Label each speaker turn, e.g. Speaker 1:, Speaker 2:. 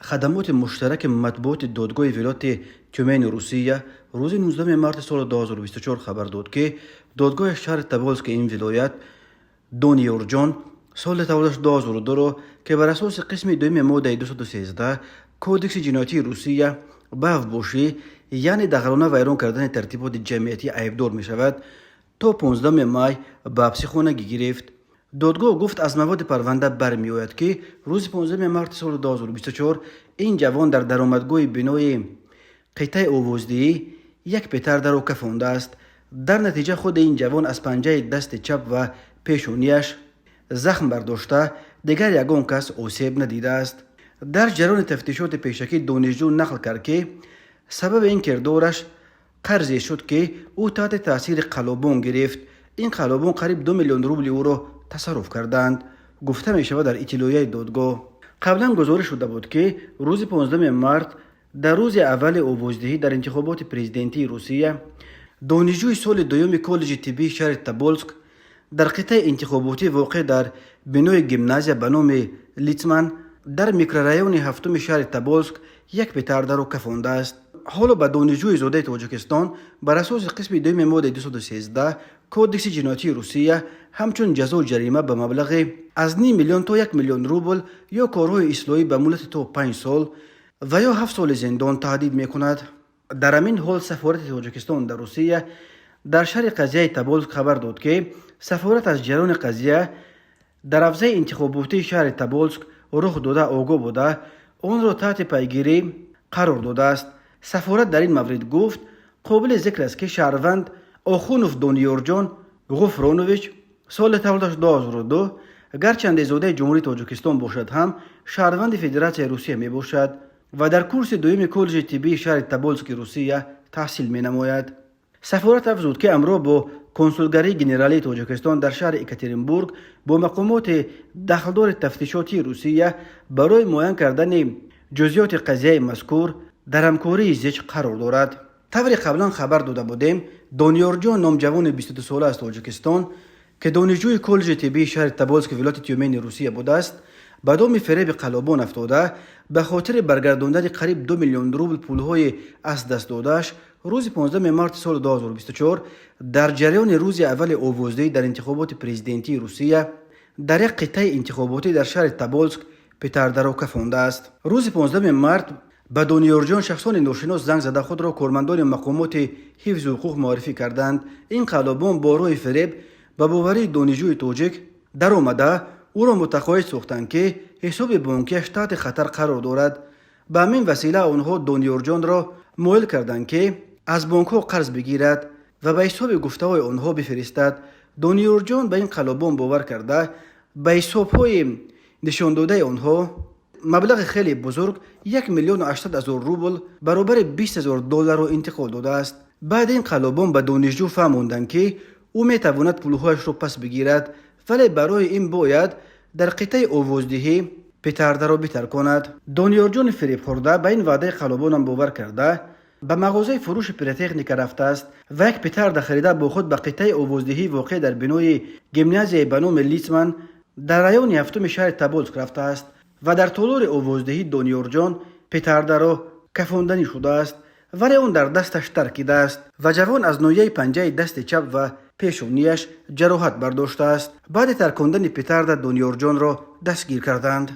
Speaker 1: خدمات مشترک مطبوعات دادگاه ولایت تیومن روسیه روز 19 مارس سال 2024 خبر داد که دادگاه شهر تبالسک این ولایت دونیور جان سال تولدش 2002 را که بر اساس قسم دوم ماده 213 کودکس جنایتی روسیه به باشی یعنی دخلانه ویران کردن ترتیبات جمعیتی عیبدار می شود تا 15 مای به حبس خانگی گرفت. دادگاه گفت از مواد پرونده برمی آید که روز 15 مارس سال 2024 این جوان در درآمدگاه بنای قطعه آوازدهی یک پتر را کفانده است. در نتیجه خود این جوان از پنجه دست چپ و پیشونیش زخم برداشته دیگر یگان کس آسیب ندیده است. در جریان تفتیشات پیشکی دانشجو نقل کرد که سبب این کردارش قرضی شد که او تحت تاثیر قلابون گرفت. این قلابون قریب 2 میلیون روبل او را تصرف کردند. گفته می شود در اطلاعیه دادگاه قبلا گزارش شده بود که روز 15 مارس در روز اول آوازدهی در انتخابات پرزیدنتی روسیه دانشجوی سال دوم کالج طبی شهر تبالسک در قطعه انتخاباتی واقع در بنای گیمنازیا به نام لیتمن در میکرورایون هفتم شهر تبالسک یک پترده را کفانده است. حالا به دانشجوی زاده تاجیکستان بر اساس قسم دوم ماده 213 کودکس جنایتی روسیه همچون جزا جریمه به مبلغ از نیم میلیون تا 1 میلیون روبل یا کارهای اصلاحی به مدت تا 5 سال و یا 7 سال زندان تهدید می کند. در همین حال سفارت تاجیکستان در روسیه در شرح قضیه تبالسک خبر داد که سفارت از جریان قضیه در افزای انتخاباتی شهر تبالسک رخ داده آگاه بوده آن را تحت پیگیری قرار داده است. سفارت در این مورد گفت قابل ذکر است که شهروند آخونوف دونیور جان غفرانوویچ سال تولدش 2002 گرچند زاده جمهوری تاجیکستان باشد هم شهروند فدراسیون روسیه می باشد و در کورس دوم کالج طبی شهر تبالسک روسیه تحصیل می نماید. سفارت افزود که امروز با کنسولگری گنرالی تاجیکستان در شهر اکاترینبورگ با مقامات دخلدار تفتیشاتی روسیه برای معاین کردن جزئیات قضیه مذکور در همکاری زیچ قرار دارد. طوری قبلا خبر داده بودیم دونیور جان نامجوان 22 ساله از تاجیکستان که دانشجوی کالج طبی شهر تبالسک ولایت تیومن روسیه بوده است به دام فریب قلابان افتاده به خاطر برگرداندن قریب 2 میلیون روبل پولهای از دست دادهش روز 15 مارس سال 2024 در جریان روز اول آوازدهی در انتخابات پرزیدنتی روسیه در یک قطعه انتخاباتی در شهر تبالسک پترده را کفانده است. روز 15 مارس به دونیور جان شخصان ناشناس زنگ زده خود را کارمندان مقامات حفظ حقوق معرفی کردند. این قلابان با روی فریب به باوری دانشجوی تاجیک در آمده او را متقاعد ساختند که حساب بانکیش تحت خطر قرار دارد. به همین وسیله آنها دونیور جان را مایل کردند که از بانک ها قرض بگیرد و به حساب گفته های آنها بفرستد. دونیور جان به این قلابان باور کرده به حساب های نشان داده آنها مبلغ خیلی بزرگ 1 میلیون و 800 هزار روبل برابر 20,000 دلار را انتقال داده است. بعد این قلابان به دانشجو فهماندند که او می تواند پولهایش را پس بگیرد ولی برای این باید در قطعه آوازدهی پترده را بترکاند. دونیور جان فریب خورده به این وعده قلابان هم باور کرده به مغازه فروش پرتکنیک رفته است و یک پترده خریده با خود به قطعه آوازدهی واقع در بنای گیمنازیا به نام لیتمن در رایون هفتم شهر تبالسک رفته است و در طولور آوازدهی دونیور جان پترده را کفاندنی شده است ولی اون در دستش ترکیده است و جوان از ناحیه پنجه دست چپ و پیشونیش جراحت برداشته است. بعد ترکاندن پترده دونیور جان را دستگیر کردند.